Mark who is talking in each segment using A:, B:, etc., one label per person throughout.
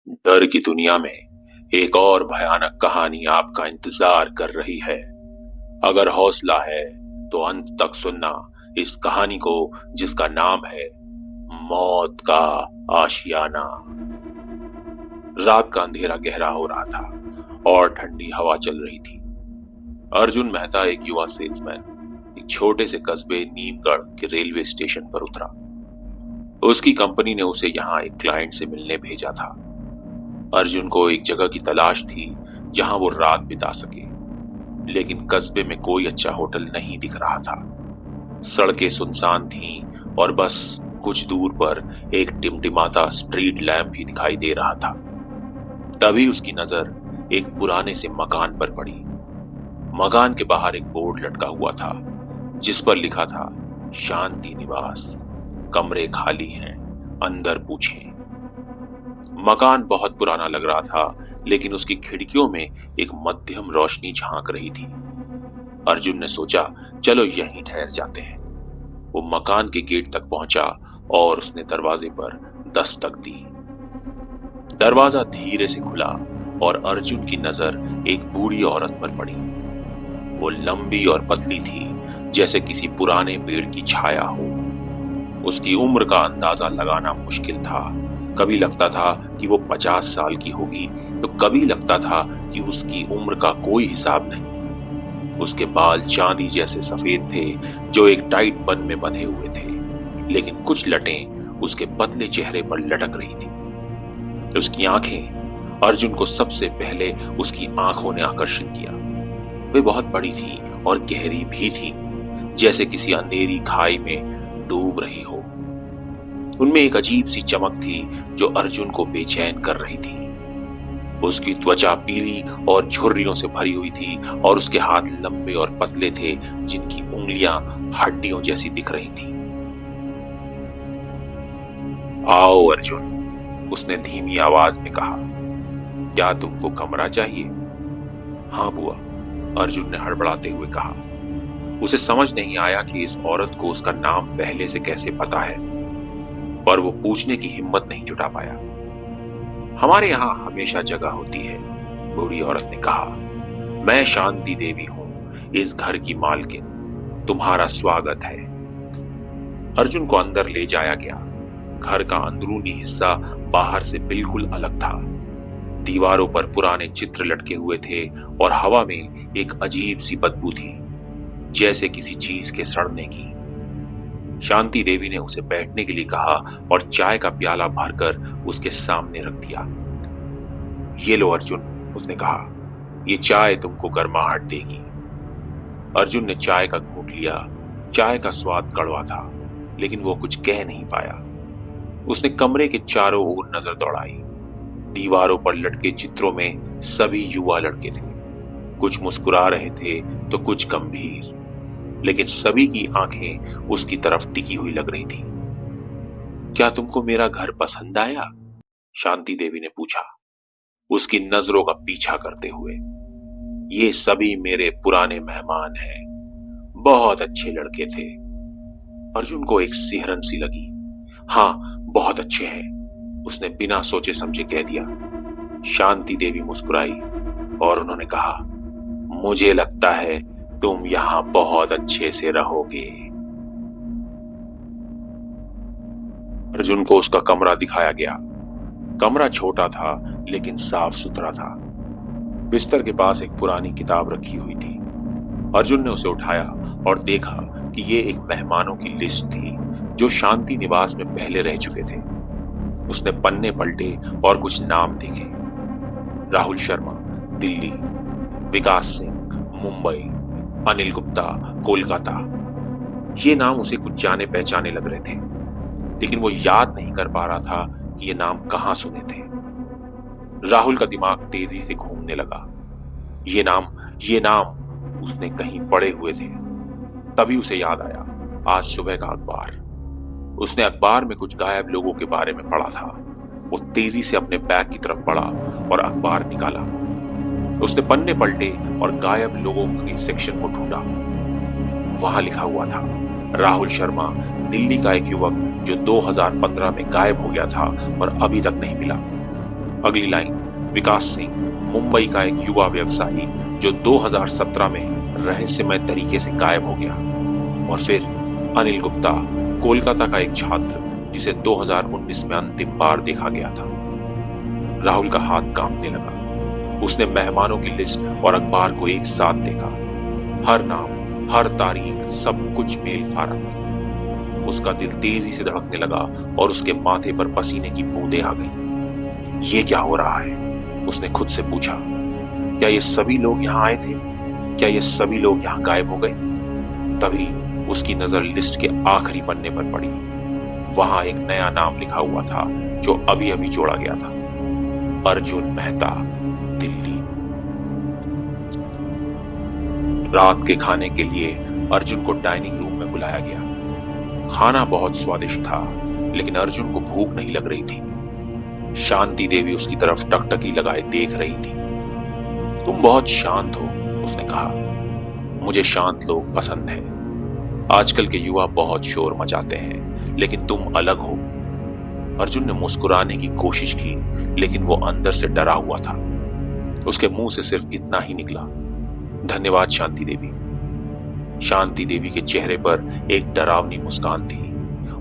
A: डर की दुनिया में एक और भयानक कहानी आपका इंतजार कर रही है। अगर हौसला है तो अंत तक सुनना इस कहानी को, जिसका नाम है मौत का आशियाना। रात का अंधेरा गहरा हो रहा था और ठंडी हवा चल रही थी। अर्जुन मेहता, एक युवा सेल्समैन, एक छोटे से कस्बे नीमगढ़ के रेलवे स्टेशन पर उतरा। उसकी कंपनी ने उसे यहाँ एक क्लाइंट से मिलने भेजा था। अर्जुन को एक जगह की तलाश थी जहां वो रात बिता सके, लेकिन कस्बे में कोई अच्छा होटल नहीं दिख रहा था। सड़कें सुनसान थीं और बस कुछ दूर पर एक टिमटिमाता स्ट्रीट लैंप ही दिखाई दे रहा था। तभी उसकी नजर एक पुराने से मकान पर पड़ी। मकान के बाहर एक बोर्ड लटका हुआ था जिस पर लिखा था, शांति निवास, कमरे खाली हैं, अंदर पूछें। मकान बहुत पुराना लग रहा था, लेकिन उसकी खिड़कियों में एक मध्यम रोशनी झांक रही थी। अर्जुन ने सोचा, चलो यहीं ठहर जाते हैं। वो मकान के गेट तक पहुंचा और उसने दरवाजे पर दस्तक दी। दरवाजा धीरे से खुला और अर्जुन की नजर एक बूढ़ी औरत पर पड़ी। वो लंबी और पतली थी, जैसे किसी पुराने पेड़ की छाया हो। उसकी उम्र का अंदाजा लगाना मुश्किल था। कभी लगता था कि वो 50 साल की होगी, तो कभी लगता था कि उसकी उम्र का कोई हिसाब नहीं। उसके बाल चांदी जैसे सफेद थे, जो एक टाइट बन में बंधे हुए थे, लेकिन कुछ लटें उसके पतले चेहरे पर लटक रही थी। उसकी आंखें अर्जुन को सबसे पहले उसकी आंखों ने आकर्षित किया। वे बहुत बड़ी थी और गहरी भी थी, जैसे किसी अंधेरी खाई में डूब रही हो। उनमें एक अजीब सी चमक थी जो अर्जुन को बेचैन कर रही थी। उसकी त्वचा पीली और झुर्रियों से भरी हुई थी और उसके हाथ लंबे और पतले थे, जिनकी उंगलियां हड्डियों जैसी दिख रही थी। आओ अर्जुन, उसने धीमी आवाज में कहा, क्या तुमको कमरा चाहिए? हाँ बुआ, अर्जुन ने हड़बड़ाते हुए कहा। उसे समझ नहीं आया कि इस औरत को उसका नाम पहले से कैसे पता है, पर वो पूछने की हिम्मत नहीं जुटा पाया। हमारे यहाँ हमेशा जगह होती है, बूढ़ी औरत ने कहा। मैं शांति देवी हूँ, इस घर की मालकिन। तुम्हारा स्वागत है। अर्जुन को अंदर ले जाया गया। घर का अंदरूनी हिस्सा बाहर से बिल्कुल अलग था। दीवारों पर पुराने चित्र लटके हुए थे और हवा में एक अजीब सी बदबू थी, जैसे किसी चीज के सड़ने की। शांति देवी ने उसे बैठने के लिए कहा और चाय का प्याला भरकर उसके सामने रख दिया। ये लो अर्जुन, उसने कहा, ये चाय तुमको गर्माहट देगी। अर्जुन ने चाय का घूंट लिया। चाय का स्वाद कड़वा था, लेकिन वो कुछ कह नहीं पाया। उसने कमरे के चारों ओर नजर दौड़ाई। दीवारों पर लटके चित्रों में सभी युवा लड़के थे। कुछ मुस्कुरा रहे थे तो कुछ गंभीर, लेकिन सभी की आंखें उसकी तरफ टिकी हुई लग रही थी। क्या तुमको मेरा घर पसंद आया? शांति देवी ने पूछा, उसकी नजरों का पीछा करते हुए। ये सभी मेरे पुराने मेहमान हैं, बहुत अच्छे लड़के थे। अर्जुन को एक सिहरन सी लगी। हाँ, बहुत अच्छे हैं, उसने बिना सोचे समझे कह दिया। शांति देवी मुस्कुराई और उन्होंने कहा, मुझे लगता है तुम यहां बहुत अच्छे से रहोगे। अर्जुन को उसका कमरा दिखाया गया। कमरा छोटा था, लेकिन साफ सुथरा था। बिस्तर के पास एक पुरानी किताब रखी हुई थी। अर्जुन ने उसे उठाया और देखा कि ये एक मेहमानों की लिस्ट थी जो शांति निवास में पहले रह चुके थे। उसने पन्ने पलटे और कुछ नाम देखे। राहुल शर्मा, दिल्ली; विकास सिंह, मुंबई; अनिल गुप्ता, कोलकाता। ये नाम उसे कुछ जाने पहचाने लग रहे थे, लेकिन वो याद नहीं कर पा रहा था कि ये नाम कहां सुने थे। राहुल का दिमाग तेजी से घूमने लगा। ये नाम उसने कहीं पढ़े हुए थे। तभी उसे याद आया, आज सुबह का अखबार। उसने अखबार में कुछ गायब लोगों के बारे में पढ़ा था। वो तेजी से अपने बैग की तरफ बढ़ा और अखबार निकाला। उसने पन्ने पलटे और गायब लोगों के सेक्शन को ढूंढा। वहां लिखा हुआ था, राहुल शर्मा, दिल्ली का एक युवक जो 2015 में गायब हो गया था और अभी तक नहीं मिला। अगली लाइन, विकास सिंह, मुंबई का एक युवा व्यवसायी जो 2017 में रहस्यमय तरीके से गायब हो गया। और फिर अनिल गुप्ता, कोलकाता का एक छात्र जिसे 2019 में अंतिम बार देखा गया था। राहुल का हाथ कांपने लगा। उसने मेहमानों की लिस्ट और अखबार को एक साथ देखा। हर नाम, हर तारीख, सब कुछ मेल खा रहा था। उसका दिल तेजी से धड़कने लगा और उसके माथे पर पसीने की बूंदें आ गईं। ये क्या हो रहा है? उसने खुद से पूछा। क्या ये सभी लोग यहाँ आए थे? क्या ये सभी लोग यहाँ गायब हो गए? तभी उसकी नजर लिस्ट के आखिरी पन्ने पर पड़ी। वहां एक नया नाम लिखा हुआ था जो अभी अभी जोड़ा गया था, अर्जुन मेहता, दिल्ली। रात के खाने के लिए अर्जुन को डाइनिंग रूम में बुलाया गया। खाना बहुत स्वादिष्ट था, लेकिन अर्जुन को भूख नहीं लग रही थी। शांति देवी उसकी तरफ टकटकी लगाए देख रही थी। तुम बहुत शांत हो, उसने कहा। मुझे शांत लोग पसंद हैं। आजकल के युवा बहुत शोर मचाते हैं, लेकिन तुम अलग हो। अर्जुन ने मुस्कुराने की कोशिश की, लेकिन वो अंदर से डरा हुआ था। उसके मुंह से सिर्फ इतना ही निकला, धन्यवाद शांति देवी। शांति देवी के चेहरे पर एक डरावनी मुस्कान थी।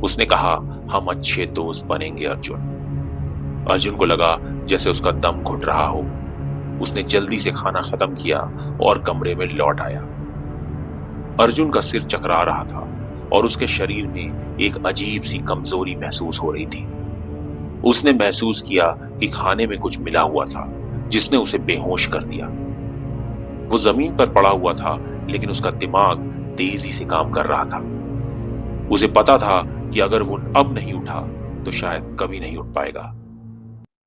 A: उसने कहा, हम अच्छे दोस्त बनेंगे अर्जुन। अर्जुन को लगा जैसे उसका दम घुट रहा हो। उसने जल्दी से खाना खत्म किया और कमरे में लौट आया। अर्जुन का सिर चकरा रहा था और उसके शरीर में एक अजीब सी कमजोरी महसूस हो रही थी। उसने महसूस किया कि खाने में कुछ मिला हुआ था जिसने उसे बेहोश कर दिया। वो जमीन पर पड़ा हुआ था, लेकिन उसका दिमाग तेजी से काम कर रहा था। उसे पता था कि अगर वो अब नहीं उठा तो शायद कभी नहीं उठ पाएगा।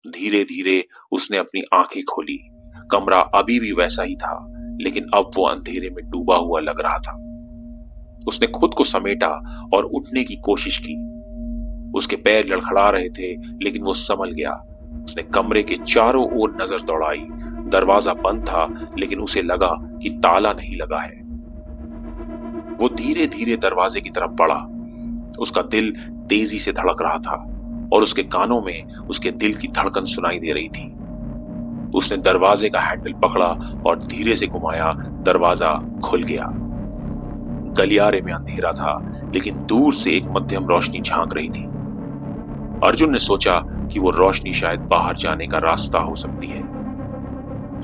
A: धीरे धीरे उसने अपनी आंखें खोली। कमरा अभी भी वैसा ही था, लेकिन अब वो अंधेरे में डूबा हुआ लग रहा था। उसने खुद को समेटा और उठने की कोशिश की। उसके पैर लड़खड़ा रहे थे, लेकिन वो संभल गया। उसने कमरे के चारों ओर नजर दौड़ाई। दरवाजा बंद था, लेकिन उसे लगा कि ताला नहीं लगा है। वो धीरे धीरे दरवाजे की तरफ बढ़ा। उसका दिल तेजी से धड़क रहा था और उसके कानों में उसके दिल की धड़कन सुनाई दे रही थी। उसने दरवाजे का हैंडल पकड़ा और धीरे से घुमाया। दरवाजा खुल गया। गलियारे में अंधेरा था, लेकिन दूर से एक मध्यम रोशनी झांक रही थी। अर्जुन ने सोचा कि वो रोशनी शायद बाहर जाने का रास्ता हो सकती है।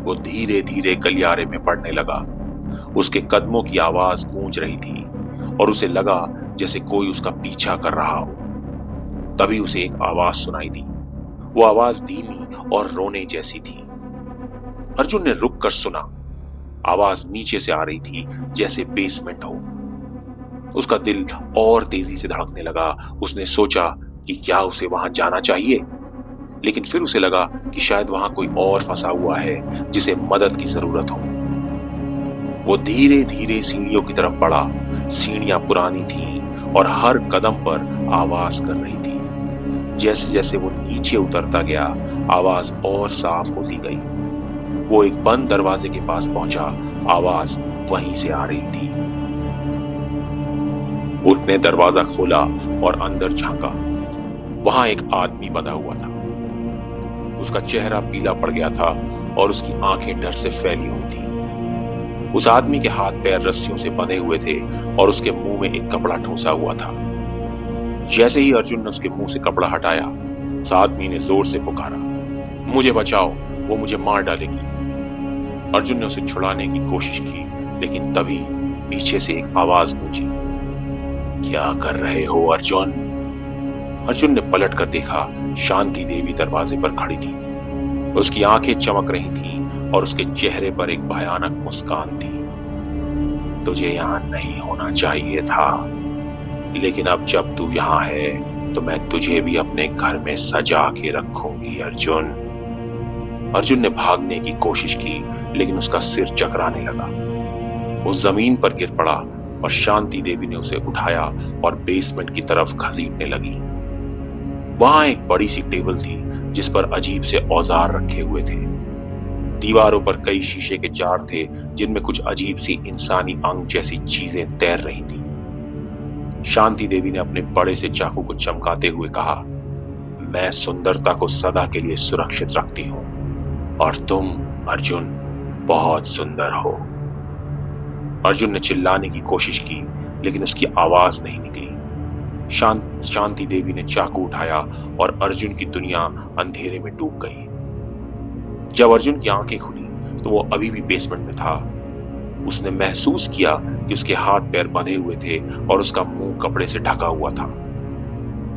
A: वो धीरे धीरे गलियारे में बढ़ने लगा। उसके कदमों की आवाज गूंज रही थी और उसे लगा जैसे कोई उसका पीछा कर रहा हो। तभी उसे एक आवाज सुनाई दी। वो आवाज धीमी और रोने जैसी थी। अर्जुन ने रुक कर सुना। आवाज नीचे से आ रही थी, जैसे बेसमेंट हो। उसका दिल और तेजी से धड़कने लगा। उसने सोचा कि क्या उसे वहां जाना चाहिए, लेकिन फिर उसे लगा कि शायद वहां कोई और फंसा हुआ है जिसे मदद की जरूरत हो। वो धीरे धीरे सीढ़ियों की तरफ बढ़ा। सीढ़ियां पुरानी थीं और हर कदम पर आवाज कर रही थी। जैसे जैसे वो नीचे उतरता गया, आवाज और साफ होती गई। वो एक बंद दरवाजे के पास पहुंचा। आवाज वहीं से आ रही थी। उसने दरवाजा खोला और अंदर झांका। वहां एक आदमी बंधा हुआ था। उसका चेहरा पीला पड़ गया था और उसकी आंखें डर से फैली हुई थी। उस आदमी के हाथ पैर रस्सियों से बंधे हुए थे और उसके मुंह में एक कपड़ा ठूंसा हुआ था। जैसे ही अर्जुन ने उसके मुंह से कपड़ा हटाया, उस आदमी ने जोर से पुकारा, मुझे बचाओ, वो मुझे मार डालेगी। अर्जुन ने उसे छुड़ाने की कोशिश की, लेकिन तभी पीछे से एक आवाज गूंजी, क्या कर रहे हो अर्जुन? अर्जुन ने पलट कर देखा। शांति देवी दरवाजे पर खड़ी थी। उसकी आंखें चमक रही थीं और उसके चेहरे पर एक भयानक मुस्कान थी। तुझे यहां नहीं होना चाहिए था, लेकिन अब जब तू यहां है तो मैं तुझे भी अपने घर में सजा के रखूंगी अर्जुन। अर्जुन ने भागने की कोशिश की, लेकिन उसका सिर चकराने लगा। वो जमीन पर गिर पड़ा और शांति देवी ने उसे उठाया और बेसमेंट की तरफ घसीटने लगी। वहां एक बड़ी सी टेबल थी जिस पर अजीब से औजार रखे हुए थे। दीवारों पर कई शीशे के जार थे जिनमें कुछ अजीब सी इंसानी अंग जैसी चीजें तैर रही थी। शांति देवी ने अपने बड़े से चाकू को चमकाते हुए कहा, मैं सुंदरता को सदा के लिए सुरक्षित रखती हूँ और तुम अर्जुन बहुत सुंदर हो। अर्जुन ने चिल्लाने की कोशिश की लेकिन उसकी आवाज नहीं निकली। शांति देवी ने चाकू उठाया और अर्जुन की दुनिया अंधेरे में डूब गई। जब अर्जुन की आंखें खुली तो वो अभी भी बेसमेंट में था। उसने महसूस किया कि उसके हाथ पैर बंधे हुए थे और उसका मुंह कपड़े से ढका हुआ था।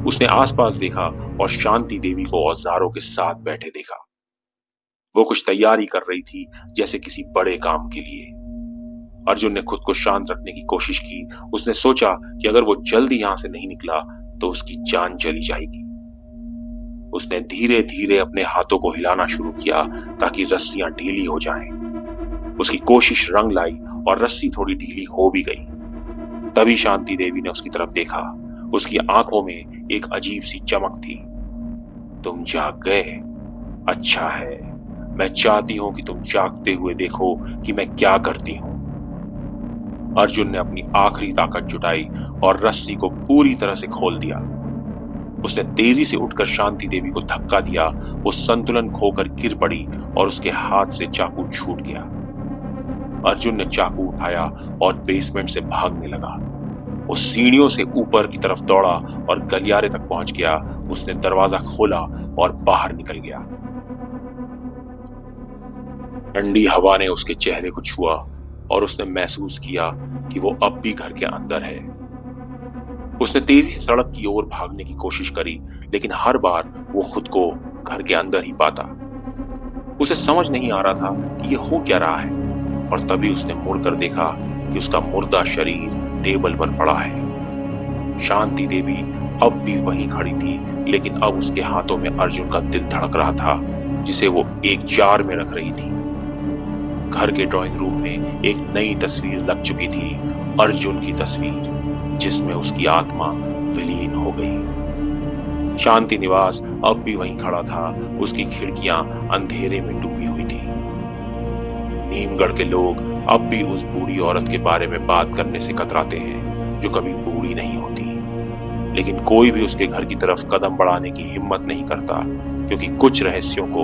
A: उसने आसपास देखा और शांति देवी को औजारों के साथ बैठे देखा। वो कुछ तैयारी कर रही थी, जैसे किसी बड़े काम के लिए। अर्जुन ने खुद को शांत रखने की कोशिश की। उसने सोचा कि अगर वो जल्दी यहां से नहीं निकला तो उसकी जान चली जाएगी। उसने धीरे धीरे अपने हाथों को हिलाना शुरू किया ताकि रस्सियां ढीली हो जाएं। उसकी कोशिश रंग लाई और रस्सी थोड़ी ढीली हो भी गई। तभी शांति देवी ने उसकी तरफ देखा। उसकी आंखों में एक अजीब सी चमक थी। तुम जाग गए? अच्छा है, मैं चाहती हूं कि तुम जागते हुए देखो कि मैं क्या करती हूं। अर्जुन ने अपनी आखिरी ताकत जुटाई और रस्सी को पूरी तरह से खोल दिया। उसने तेजी से उठकर शांति देवी को धक्का दिया। वो संतुलन खोकर गिर पड़ी और उसके हाथ से चाकू छूट गया। अर्जुन ने चाकू उठाया और बेसमेंट से भागने लगा। वो सीढ़ियों से ऊपर की तरफ दौड़ा और गलियारे तक पहुंच गया। उसने दरवाजा खोला और बाहर निकल गया। ठंडी हवा ने उसके चेहरे को छुआ और उसने महसूस किया कि वो अब भी घर के अंदर है। उसने तेजी से सड़क की ओर भागने की कोशिश करी लेकिन हर बार वो खुद को घर के अंदर ही पाता। उसे समझ नहीं आ रहा था कि ये हो क्या रहा है और तभी उसने मुड़कर देखा कि उसका मुर्दा शरीर टेबल पर पड़ा है। शांति देवी अब भी वहीं खड़ी थी लेकिन अब उसके हाथों में अर्जुन का दिल धड़क रहा था जिसे वो एक जार में रख रही थी। घर के ड्राइंग रूम में एक नई तस्वीर लग चुकी थी, अर्जुन की तस्वीर जिसमें उसकी आत्मा विलीन हो गई। शांति निवास अब भी वहीं खड़ा था। उसकी खिड़कियां अंधेरे में डूबी हुई थी। नीमगढ़ के लोग अब भी उस बूढ़ी औरत के बारे में बात करने से कतराते हैं जो कभी बूढ़ी नहीं होती, लेकिन कोई भी उसके घर की तरफ कदम बढ़ाने की हिम्मत नहीं करता क्योंकि कुछ रहस्यों को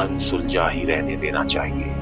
A: अनसुलझा ही रहने देना चाहिए।